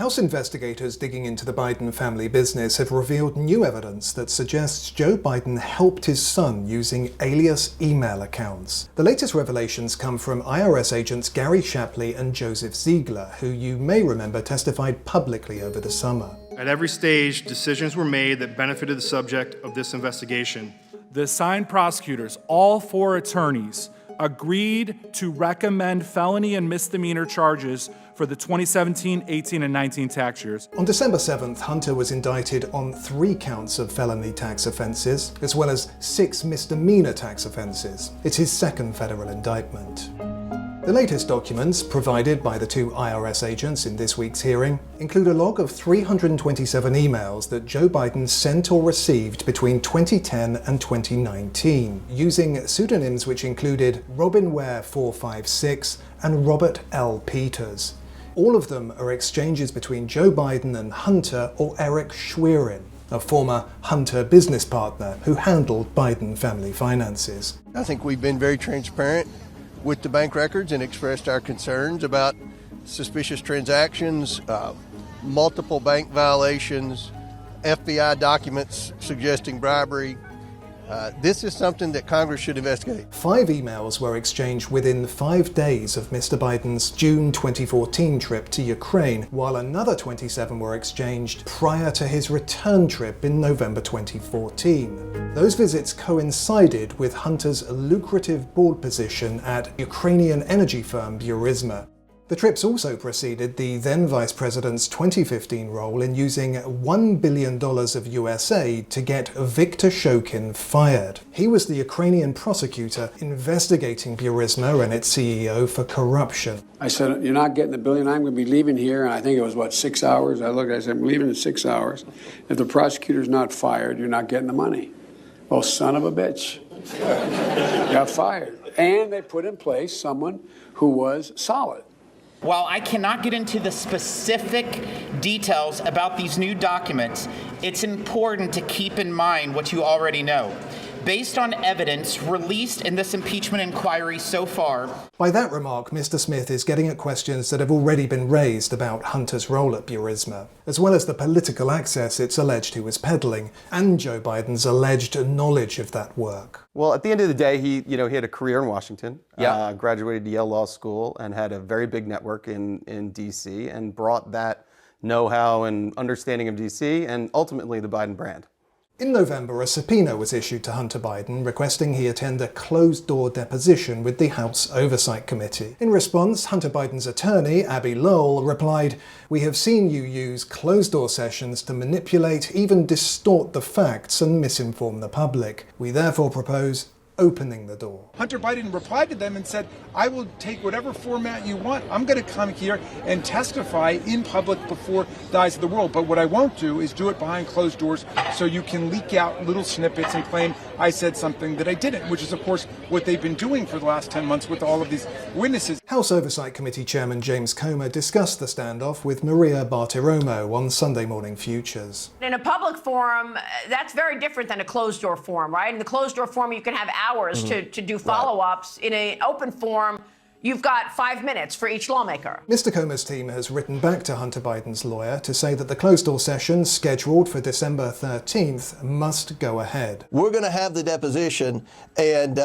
House investigators digging into the Biden family business have revealed new evidence that suggests Joe Biden helped his son using alias email accounts. The latest revelations come from IRS agents Gary Shapley and Joseph Ziegler, who you may remember testified publicly over the summer. At every stage, decisions were made that benefited the subject of this investigation. The assigned prosecutors, all four attorneys, agreed to recommend felony and misdemeanor charges for the 2017, 18, and 19 tax years. On December 7th, Hunter was indicted on 3 counts of felony tax offenses, as well as 6 misdemeanor tax offenses. It's his second federal indictment. The latest documents, provided by the 2 IRS agents in this week's hearing, include a log of 327 emails that Joe Biden sent or received between 2010 and 2019, using pseudonyms which included Robin Ware 456 and Robert L. Peters. All of them are exchanges between Joe Biden and Hunter or Eric Schwerin, a former Hunter business partner who handled Biden family finances. I think we've been very transparent with the bank records and expressed our concerns about suspicious transactions, multiple bank violations, FBI documents suggesting bribery. This is something that Congress should investigate. 5 emails were exchanged within 5 days of Mr. Biden's June 2014 trip to Ukraine, while another 27 were exchanged prior to his return trip in November 2014. Those visits coincided with Hunter's lucrative board position at Ukrainian energy firm Burisma. The trips also preceded the then Vice President's 2015 role in using $1 billion of US aid to get Viktor Shokin fired. He was the Ukrainian prosecutor investigating Burisma and its CEO for corruption. I said, "You're not getting the billion. I'm going to be leaving here." And I think it was, 6 hours? I said, "I'm leaving in 6 hours. If the prosecutor's not fired, you're not getting the money." Well, son of a bitch. Got fired. And they put in place someone who was solid. While I cannot get into the specific details about these new documents, it's important to keep in mind what you already know. Based on evidence released in this impeachment inquiry so far. By that remark, Mr. Smith is getting at questions that have already been raised about Hunter's role at Burisma, as well as the political access it's alleged he was peddling, and Joe Biden's alleged knowledge of that work. Well, at the end of the day, he had a career in Washington, graduated Yale Law School, and had a very big network in D.C., and brought that know-how and understanding of D.C. and ultimately the Biden brand. In November, a subpoena was issued to Hunter Biden requesting he attend a closed-door deposition with the House Oversight Committee. In response, Hunter Biden's attorney, Abby Lowell, replied, "We have seen you use closed-door sessions to manipulate, even distort the facts and misinform the public. We therefore propose opening the door." Hunter Biden replied to them and said, "I will take whatever format you want. I'm going to come here and testify in public before the eyes of the world. But what I won't do is do it behind closed doors so you can leak out little snippets and claim I said something that I didn't," which is, of course, what they've been doing for the last 10 months with all of these witnesses. House Oversight Committee Chairman James Comer discussed the standoff with Maria Bartiromo on Sunday Morning Futures. In a public forum, that's very different than a closed-door forum, right? In the closed-door forum, you can have hours to do follow-ups. In an open forum, you've got 5 minutes for each lawmaker. Mr. Comer's team has written back to Hunter Biden's lawyer to say that the closed-door session scheduled for December 13th must go ahead. We're going to have the deposition, and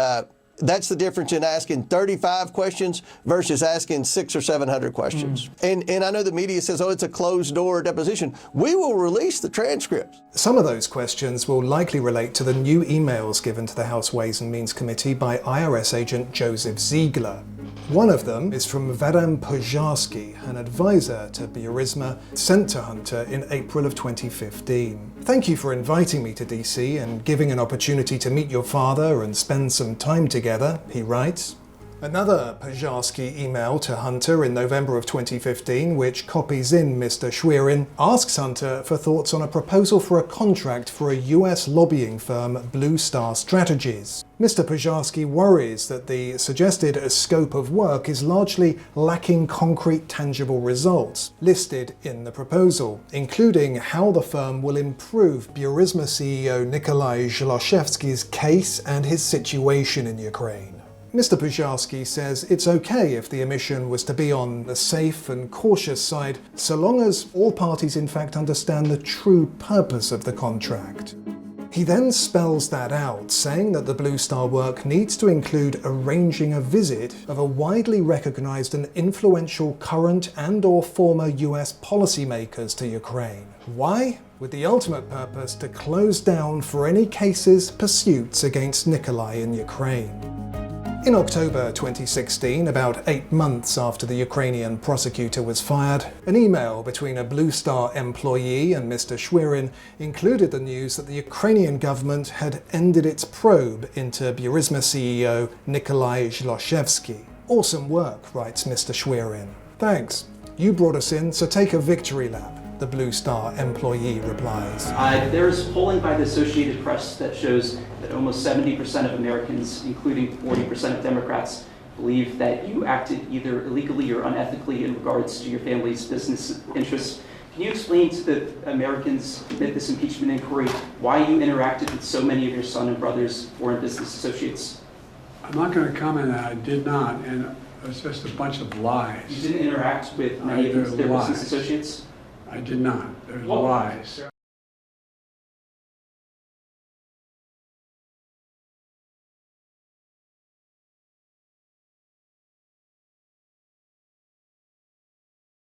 that's the difference in asking 35 questions versus asking 600 or 700 questions. And I know the media says, "Oh, it's a closed-door deposition." We will release the transcripts. Some of those questions will likely relate to the new emails given to the House Ways and Means Committee by IRS agent Joseph Ziegler. One of them is from Vadim Pozharsky, an advisor to Burisma, sent to Hunter in April of 2015. "Thank you for inviting me to DC and giving an opportunity to meet your father and spend some time together," he writes. Another Pozharsky email to Hunter in November of 2015, which copies in Mr. Schwerin, asks Hunter for thoughts on a proposal for a contract for a US lobbying firm, Blue Star Strategies. Mr. Pozharsky worries that the suggested scope of work is largely lacking concrete, tangible results listed in the proposal, including how the firm will improve Burisma CEO Nikolai Zlochevsky's case and his situation in Ukraine. Mr. Pujarski says it's okay if the emission was to be on the safe and cautious side, so long as all parties in fact understand the true purpose of the contract. He then spells that out, saying that the Blue Star work needs to include arranging a visit of a widely recognized and influential current and/or former US policymakers to Ukraine. Why? With the ultimate purpose to close down for any cases, pursuits against Nikolai in Ukraine. In October 2016, about 8 months after the Ukrainian prosecutor was fired, an email between a Blue Star employee and Mr. Shwirin included the news that the Ukrainian government had ended its probe into Burisma CEO Nikolai Zlochevsky. Awesome work, writes Mr. Shwirin. Thanks. You brought us in, so take a victory lap, the Blue Star employee replies. There's polling by the Associated Press that shows that almost 70% of Americans, including 40% of Democrats, believe that you acted either illegally or unethically in regards to your family's business interests. Can you explain to the Americans amid this impeachment inquiry why you interacted with so many of your son and brother's foreign business associates? I'm not going to comment on that. I did not, and it's just a bunch of lies. You didn't interact with many of their business associates? I did not. There's lies.